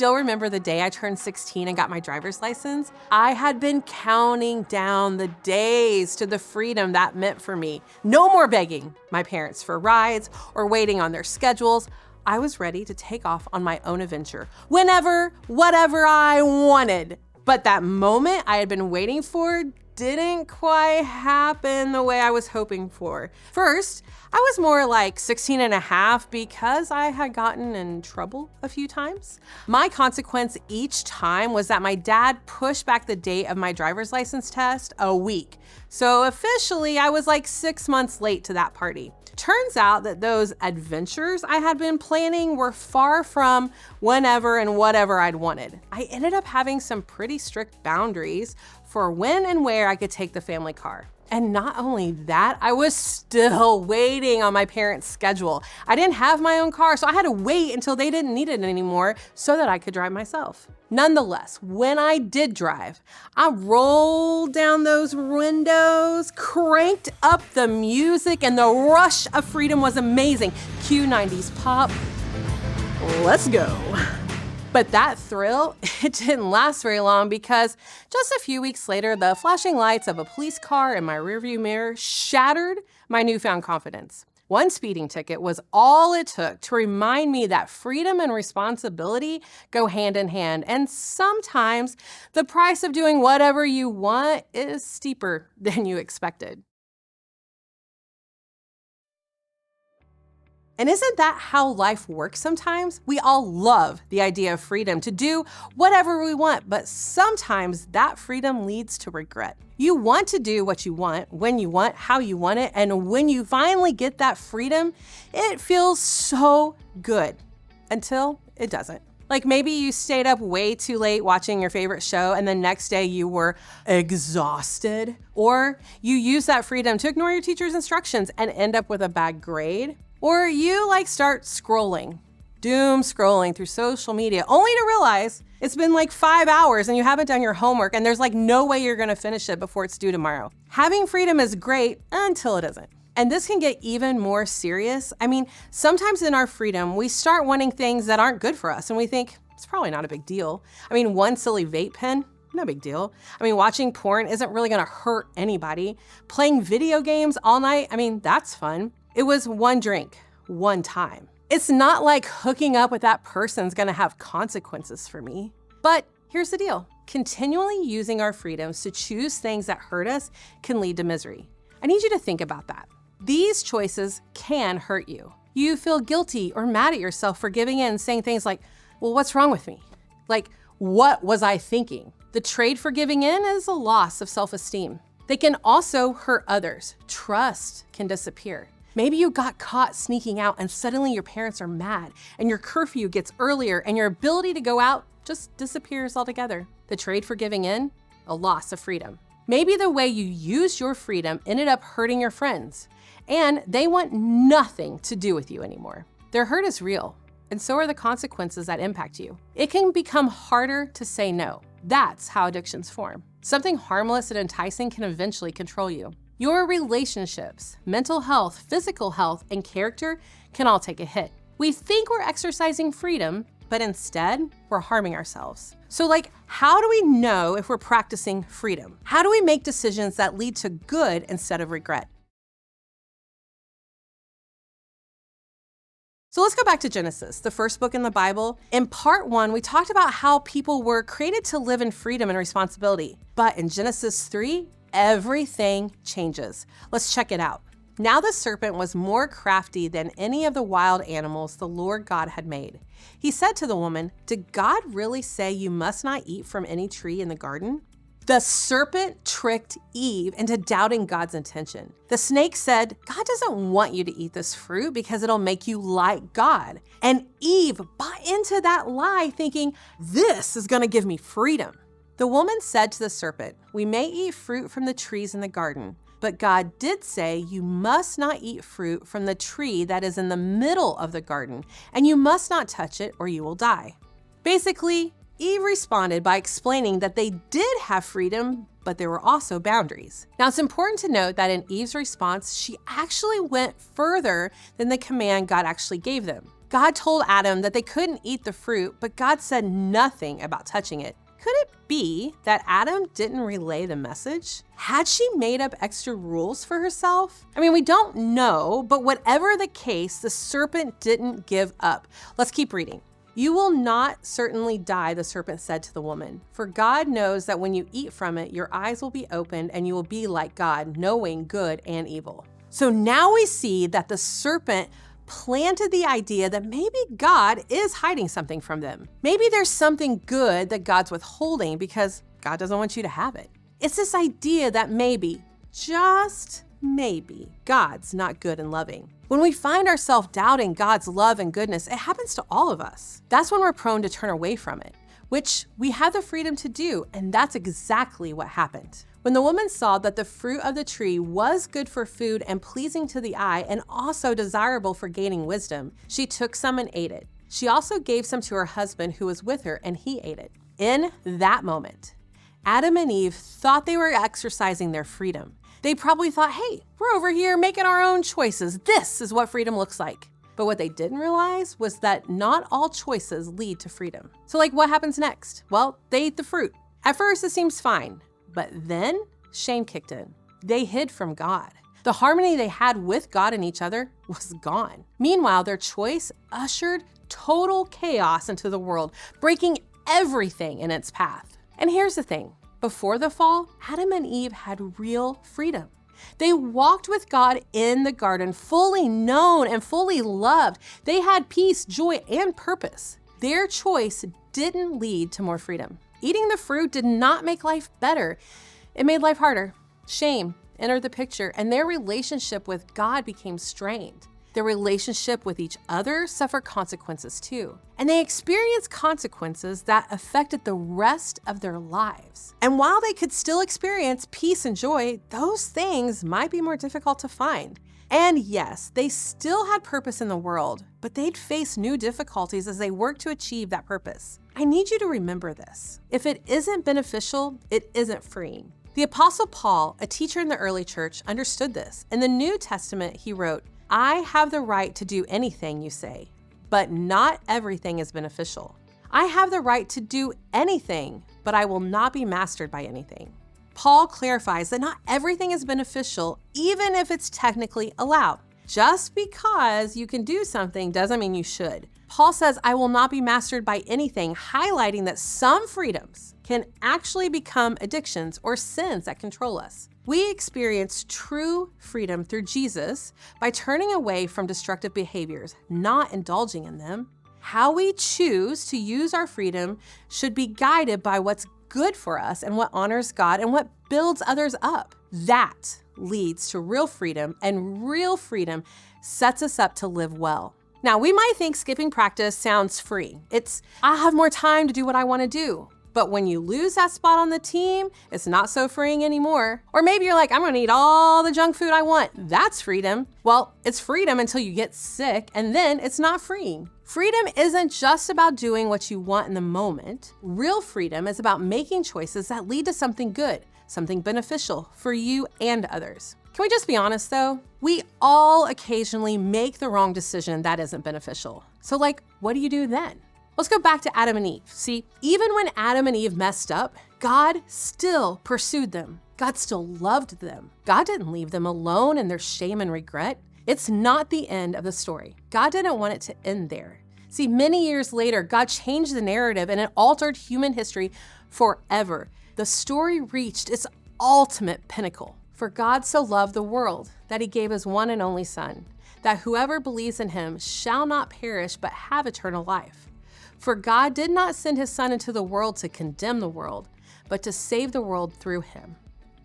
still remember the day I turned 16 and got my driver's license. I had been counting down the days to the freedom that meant for me. No more begging my parents for rides or waiting on their schedules. I was ready to take off on my own adventure, whenever, whatever I wanted. But that moment I had been waiting for didn't quite happen the way I was hoping for. First, I was more like 16 and a half because I had gotten in trouble a few times. My consequence each time was that my dad pushed back the date of my driver's license test a week. So officially, I was like 6 months late to that party. Turns out that those adventures I had been planning were far from whenever and whatever I'd wanted. I ended up having some pretty strict boundaries for when and where I could take the family car. And not only that, I was still waiting on my parents' schedule. I didn't have my own car, so I had to wait until they didn't need it anymore so that I could drive myself. Nonetheless, when I did drive, I rolled down those windows, cranked up the music, and the rush of freedom was amazing. Cue 90s pop. Let's go. But that thrill, it didn't last very long because just a few weeks later, the flashing lights of a police car in my rearview mirror shattered my newfound confidence. One speeding ticket was all it took to remind me that freedom and responsibility go hand in hand, and sometimes the price of doing whatever you want is steeper than you expected. And isn't that how life works sometimes? We all love the idea of freedom to do whatever we want, but sometimes that freedom leads to regret. You want to do what you want, when you want, how you want it, and when you finally get that freedom, it feels so good until it doesn't. Like maybe you stayed up way too late watching your favorite show and the next day you were exhausted, or you use that freedom to ignore your teacher's instructions and end up with a bad grade. Or you start scrolling, doom scrolling through social media, only to realize it's been 5 hours and you haven't done your homework and there's no way you're gonna finish it before it's due tomorrow. Having freedom is great until it isn't. And this can get even more serious. Sometimes in our freedom, we start wanting things that aren't good for us and we think, it's probably not a big deal. One silly vape pen, no big deal. Watching porn isn't really gonna hurt anybody. Playing video games all night, that's fun. It was one drink, one time. It's not like hooking up with that person's gonna have consequences for me. But here's the deal. Continually using our freedoms to choose things that hurt us can lead to misery. I need you to think about that. These choices can hurt you. You feel guilty or mad at yourself for giving in and saying things like, well, what's wrong with me? What was I thinking? The trade for giving in is a loss of self-esteem. They can also hurt others. Trust can disappear. Maybe you got caught sneaking out and suddenly your parents are mad and your curfew gets earlier and your ability to go out just disappears altogether. The trade for giving in? A loss of freedom. Maybe the way you used your freedom ended up hurting your friends and they want nothing to do with you anymore. Their hurt is real and so are the consequences that impact you. It can become harder to say no. That's how addictions form. Something harmless and enticing can eventually control you. Your relationships, mental health, physical health, and character can all take a hit. We think we're exercising freedom, but instead, we're harming ourselves. So how do we know if we're practicing freedom? How do we make decisions that lead to good instead of regret? So let's go back to Genesis, the first book in the Bible. In part 1, we talked about how people were created to live in freedom and responsibility. But in Genesis 3, everything changes. Let's check it out. Now the serpent was more crafty than any of the wild animals the Lord God had made. He said to the woman, "Did God really say you must not eat from any tree in the garden?" The serpent tricked Eve into doubting God's intention. The snake said, "God doesn't want you to eat this fruit because it'll make you like God." And Eve bought into that lie thinking, this is gonna give me freedom. The woman said to the serpent, "We may eat fruit from the trees in the garden, but God did say you must not eat fruit from the tree that is in the middle of the garden, and you must not touch it or you will die." Basically, Eve responded by explaining that they did have freedom, but there were also boundaries. Now, it's important to note that in Eve's response, she actually went further than the command God actually gave them. God told Adam that they couldn't eat the fruit, but God said nothing about touching it. Could it be that Adam didn't relay the message? Had she made up extra rules for herself? I mean, we don't know, but whatever the case, the serpent didn't give up. Let's keep reading. You will not certainly die, the serpent said to the woman, for God knows that when you eat from it, your eyes will be opened and you will be like God, knowing good and evil. So now we see that the serpent planted the idea that maybe God is hiding something from them. Maybe there's something good that God's withholding because God doesn't want you to have it. It's this idea that maybe, just maybe, God's not good and loving. When we find ourselves doubting God's love and goodness, it happens to all of us. That's when we're prone to turn away from it, which we have the freedom to do, and that's exactly what happened. When the woman saw that the fruit of the tree was good for food and pleasing to the eye and also desirable for gaining wisdom, she took some and ate it. She also gave some to her husband who was with her, and he ate it. In that moment, Adam and Eve thought they were exercising their freedom. They probably thought, hey, we're over here making our own choices. This is what freedom looks like. But what they didn't realize was that not all choices lead to freedom. So what happens next? Well, they ate the fruit. At first, it seems fine. But then shame kicked in. They hid from God. The harmony they had with God and each other was gone. Meanwhile, their choice ushered total chaos into the world, breaking everything in its path. And here's the thing. Before the fall, Adam and Eve had real freedom. They walked with God in the garden, fully known and fully loved. They had peace, joy, and purpose. Their choice didn't lead to more freedom. Eating the fruit did not make life better. It made life harder. Shame entered the picture, and their relationship with God became strained. Their relationship with each other suffered consequences too. And they experienced consequences that affected the rest of their lives. And while they could still experience peace and joy, those things might be more difficult to find. And yes, they still had purpose in the world, but they'd face new difficulties as they worked to achieve that purpose. I need you to remember this. If it isn't beneficial, it isn't freeing. The Apostle Paul, a teacher in the early church, understood this. In the New Testament, he wrote, I have the right to do anything you say, but not everything is beneficial. I have the right to do anything, but I will not be mastered by anything. Paul clarifies that not everything is beneficial, even if it's technically allowed. Just because you can do something doesn't mean you should. Paul says, I will not be mastered by anything, highlighting that some freedoms can actually become addictions or sins that control us. We experience true freedom through Jesus by turning away from destructive behaviors, not indulging in them. How we choose to use our freedom should be guided by what's good for us and what honors God and what builds others up. That leads to real freedom, and real freedom sets us up to live well. Now, we might think skipping practice sounds free. I have more time to do what I want to do. But when you lose that spot on the team, it's not so freeing anymore. Or maybe you're like, I'm gonna eat all the junk food I want. That's freedom. Well, it's freedom until you get sick, and then it's not freeing. Freedom isn't just about doing what you want in the moment. Real freedom is about making choices that lead to something good, something beneficial for you and others. Can we just be honest though? We all occasionally make the wrong decision that isn't beneficial. So what do you do then? Let's go back to Adam and Eve. See, even when Adam and Eve messed up, God still pursued them. God still loved them. God didn't leave them alone in their shame and regret. It's not the end of the story. God didn't want it to end there. See, many years later, God changed the narrative and it altered human history forever. The story reached its ultimate pinnacle. For God so loved the world that he gave his one and only Son, that whoever believes in him shall not perish but have eternal life. For God did not send his Son into the world to condemn the world, but to save the world through him.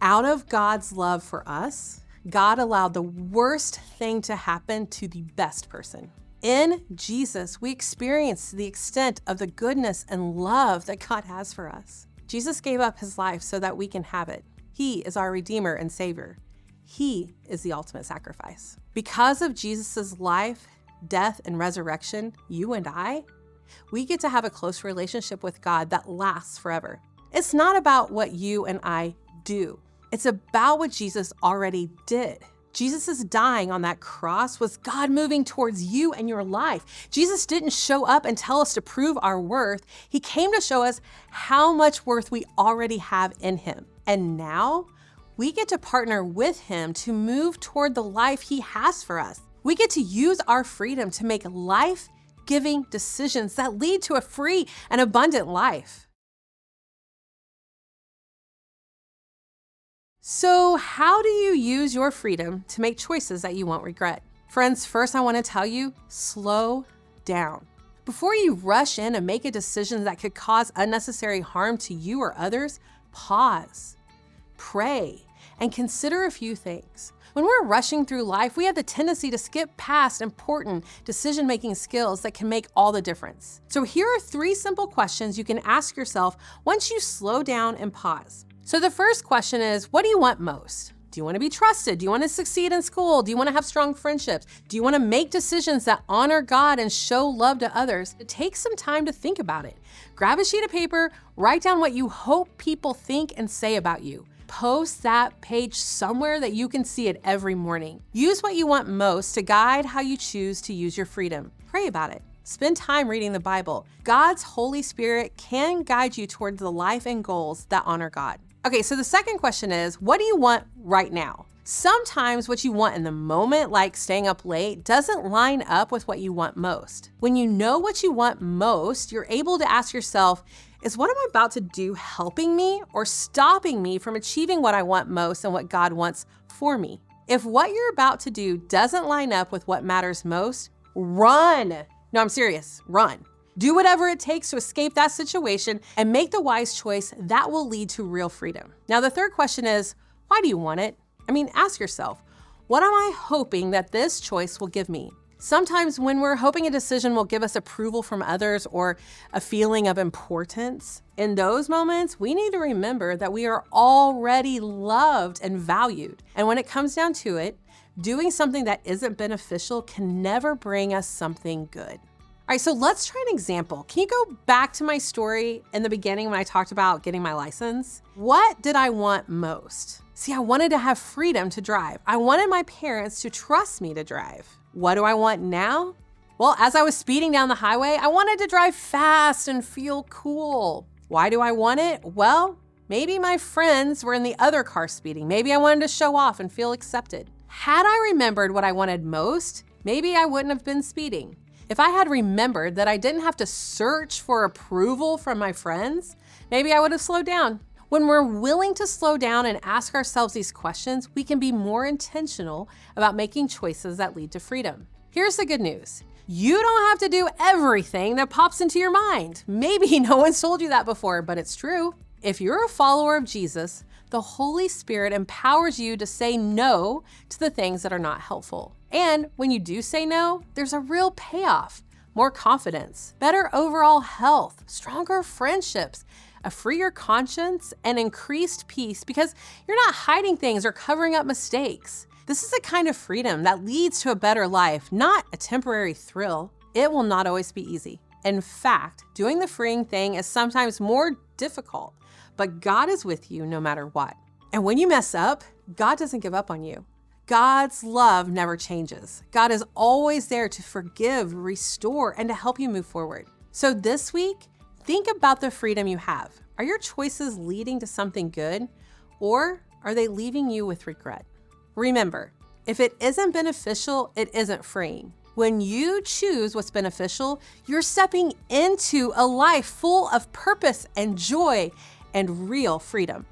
Out of God's love for us, God allowed the worst thing to happen to the best person. In Jesus, we experience the extent of the goodness and love that God has for us. Jesus gave up his life so that we can have it. He is our Redeemer and Savior. He is the ultimate sacrifice. Because of Jesus' life, death, and resurrection, you and we get to have a close relationship with God that lasts forever. It's not about what you and I do. It's about what Jesus already did. Jesus' dying on that cross was God moving towards you and your life. Jesus didn't show up and tell us to prove our worth. He came to show us how much worth we already have in him. And now we get to partner with him to move toward the life he has for us. We get to use our freedom to make life-giving decisions that lead to a free and abundant life. So how do you use your freedom to make choices that you won't regret? Friends, first I want to tell you, slow down. Before you rush in and make a decision that could cause unnecessary harm to you or others, pause, pray, and consider a few things. When we're rushing through life, we have the tendency to skip past important decision-making skills that can make all the difference. So here are 3 simple questions you can ask yourself once you slow down and pause. So the first question is, what do you want most? Do you want to be trusted? Do you want to succeed in school? Do you want to have strong friendships? Do you want to make decisions that honor God and show love to others? Take some time to think about it. Grab a sheet of paper, write down what you hope people think and say about you. Post that page somewhere that you can see it every morning. Use what you want most to guide how you choose to use your freedom. Pray about it. Spend time reading the Bible. God's Holy Spirit can guide you towards the life and goals that honor God. Okay, so the second question is, what do you want right now? Sometimes what you want in the moment, like staying up late, doesn't line up with what you want most. When you know what you want most, you're able to ask yourself, is what I'm about to do helping me or stopping me from achieving what I want most and what God wants for me? If what you're about to do doesn't line up with what matters most, run. No, I'm serious, run. Do whatever it takes to escape that situation and make the wise choice that will lead to real freedom. Now, the third question is, why do you want it? Ask yourself, what am I hoping that this choice will give me? Sometimes when we're hoping a decision will give us approval from others or a feeling of importance, in those moments, we need to remember that we are already loved and valued. And when it comes down to it, doing something that isn't beneficial can never bring us something good. All right, so let's try an example. Can you go back to my story in the beginning when I talked about getting my license? What did I want most? See, I wanted to have freedom to drive. I wanted my parents to trust me to drive. What do I want now? Well, as I was speeding down the highway, I wanted to drive fast and feel cool. Why do I want it? Well, maybe my friends were in the other car speeding. Maybe I wanted to show off and feel accepted. Had I remembered what I wanted most, maybe I wouldn't have been speeding. If I had remembered that I didn't have to search for approval from my friends, maybe I would have slowed down. When we're willing to slow down and ask ourselves these questions, we can be more intentional about making choices that lead to freedom. Here's the good news. You don't have to do everything that pops into your mind. Maybe no one's told you that before, but it's true. If you're a follower of Jesus, the Holy Spirit empowers you to say no to the things that are not helpful. And when you do say no, there's a real payoff, more confidence, better overall health, stronger friendships, a freer conscience, and increased peace because you're not hiding things or covering up mistakes. This is a kind of freedom that leads to a better life, not a temporary thrill. It will not always be easy. In fact, doing the freeing thing is sometimes more difficult, but God is with you no matter what. And when you mess up, God doesn't give up on you. God's love never changes. God is always there to forgive, restore, and to help you move forward. So this week, think about the freedom you have. Are your choices leading to something good, or are they leaving you with regret? Remember, if it isn't beneficial, it isn't freeing. When you choose what's beneficial, you're stepping into a life full of purpose and joy and real freedom.